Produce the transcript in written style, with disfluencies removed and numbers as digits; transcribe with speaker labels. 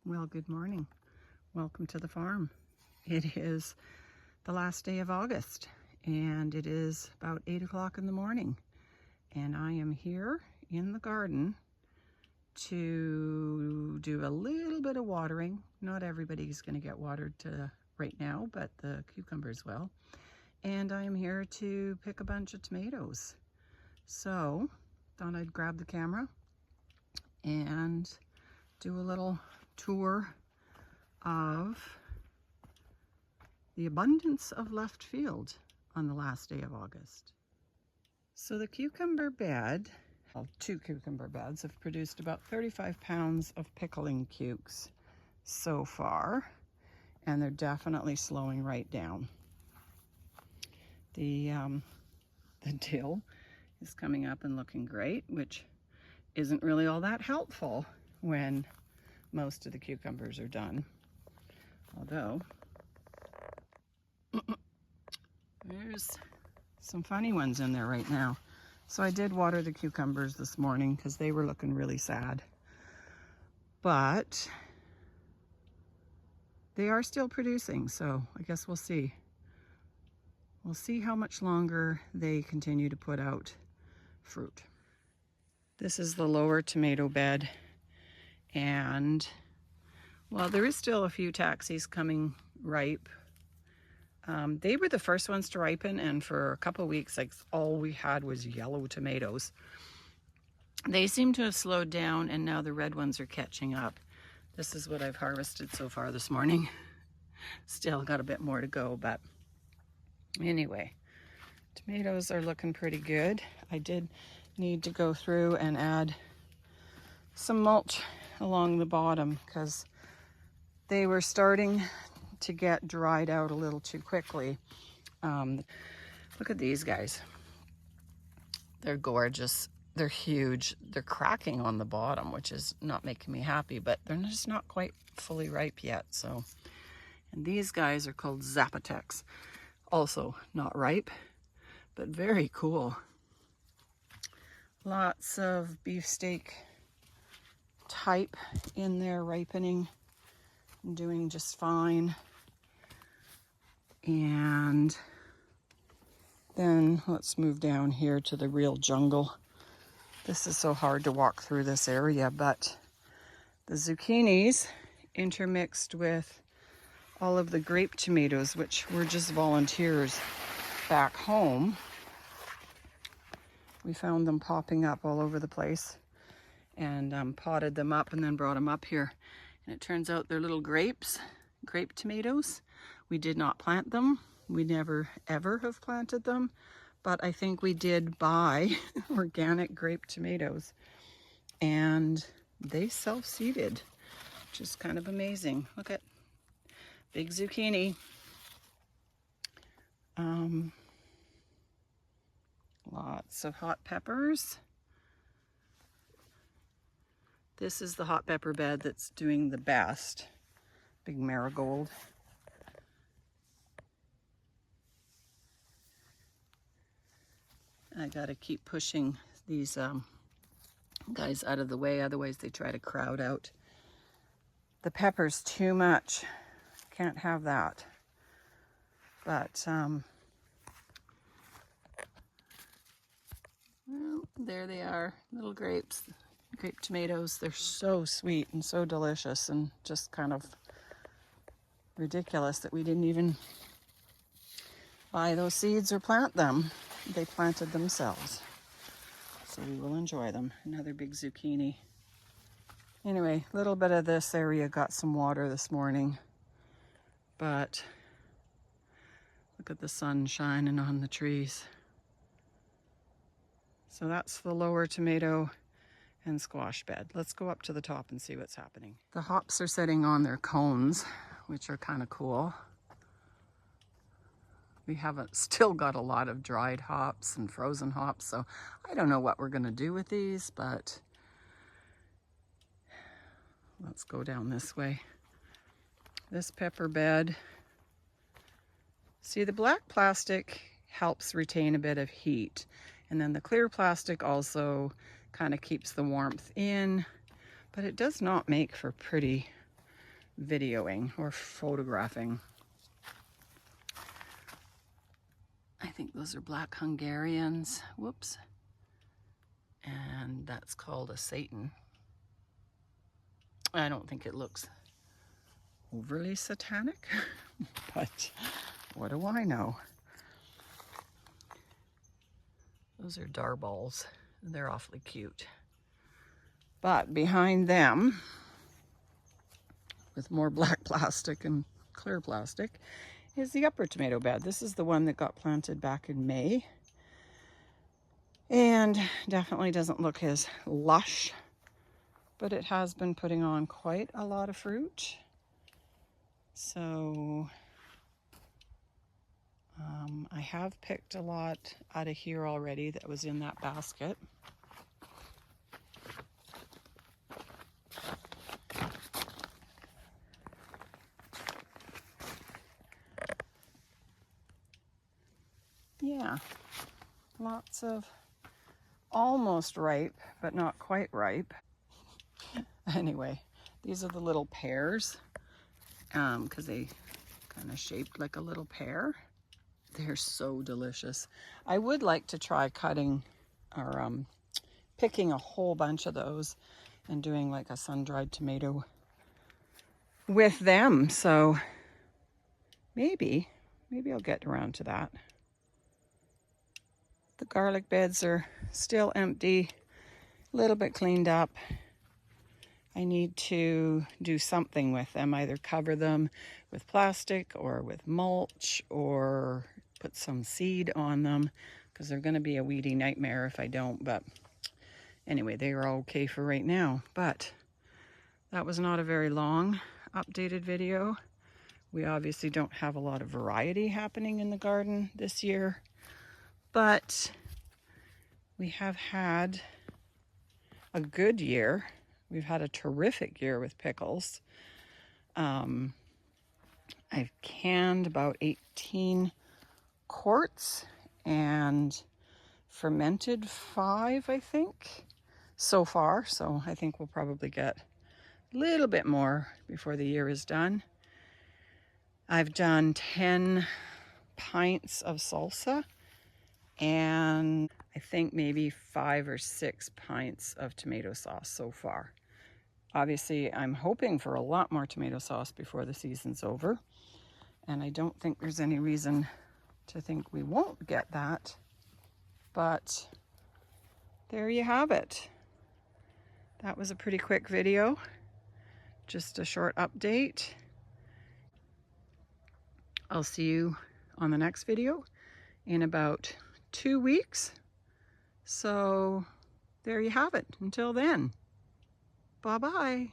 Speaker 1: Well, good morning. Welcome to the farm. It is the last day of August and it is about 8 o'clock in the morning. And I am here in the garden to do a little bit of watering. Not everybody's going to get watered right now, but the cucumbers will. And I am here to pick a bunch of tomatoes. So, thought I'd grab the camera and do a little tour of the abundance of left field on the last day of August. So the cucumber bed, well, 2 cucumber beds have produced about 35 pounds of pickling cukes so far, and they're definitely slowing right down. The dill is coming up and looking great, which isn't really all that helpful when most of the cucumbers are done. Although, there's some funny ones in there right now. So I did water the cucumbers this morning because they were looking really sad. But they are still producing, so I guess we'll see. We'll see how much longer they continue to put out fruit. This is the lower tomato bed, and well, there is still a few taxis coming ripe. They were the first ones to ripen, and for a couple of weeks, like, all we had was yellow tomatoes. They seem to have slowed down, and now the red ones are catching up. This is what I've harvested so far this morning. Still got a bit more to go, but anyway, tomatoes are looking pretty good. I did need to go through and add some mulch along the bottom because they were starting to get dried out a little too quickly. Look at these guys. They're gorgeous. They're huge. They're cracking on the bottom, which is not making me happy, but they're just not quite fully ripe yet. So, and these guys are called Zapotecs. Also not ripe, but very cool. Lots of beefsteak type in there ripening, doing just fine. And then let's move down here to the real jungle. This is so hard to walk through this area, but the zucchinis intermixed with all of the grape tomatoes, which were just volunteers back home. We found them popping up all over the place and potted them up and then brought them up here. And it turns out they're little grape tomatoes. We did not plant them. We never ever have planted them, but I think we did buy organic grape tomatoes and they self-seeded, which is kind of amazing. Look at big zucchini. Lots of hot peppers. This is the hot pepper bed that's doing the best. Big marigold. I gotta keep pushing these guys out of the way, otherwise they try to crowd out the peppers too much. Can't have that. But well, there they are, little grapes, grape tomatoes. They're so sweet and so delicious, and just kind of ridiculous that we didn't even buy those seeds or plant them. They planted themselves. So we will enjoy them. Another big zucchini. Anyway, a little bit of this area got some water this morning, but look at the sun shining on the trees. So that's the lower tomato and squash bed. Let's go up to the top and see what's happening. The hops are sitting on their cones, which are kind of cool. We haven't still got a lot of dried hops and frozen hops, so I don't know what we're going to do with these, but let's go down this way. This pepper bed. See, the black plastic helps retain a bit of heat, and then the clear plastic also kind of keeps the warmth in, but it does not make for pretty videoing or photographing. I think those are black Hungarians. Whoops. And that's called a Satan. I don't think it looks overly satanic, but what do I know? Those are darballs. They're awfully cute. But behind them, with more black plastic and clear plastic, is the upper tomato bed. This is the one that got planted back in May. And definitely doesn't look as lush, but it has been putting on quite a lot of fruit. So I have picked a lot out of here already that was in that basket. Yeah, lots of almost ripe, but not quite ripe. Anyway, these are the little pears, because they kind of shaped like a little pear. They're so delicious. I would like to try cutting or picking a whole bunch of those and doing like a sun-dried tomato with them. So maybe I'll get around to that. The garlic beds are still empty, a little bit cleaned up. I need to do something with them, either cover them with plastic or with mulch or put some seed on them, because they're going to be a weedy nightmare if I don't. But anyway, they are okay for right now. But that was not a very long updated video. We obviously don't have a lot of variety happening in the garden this year, but we have had a good year. We've had a terrific year with pickles. I've canned about 18 quarts and fermented 5, I think, so far. So I think we'll probably get a little bit more before the year is done. I've done 10 pints of salsa and I think maybe 5 or 6 pints of tomato sauce so far. Obviously, I'm hoping for a lot more tomato sauce before the season's over, and I don't think there's any reason to think we won't get that, but there you have it. That was a pretty quick video, just a short update. I'll see you on the next video in about 2 weeks. So there you have it. Until then, bye-bye.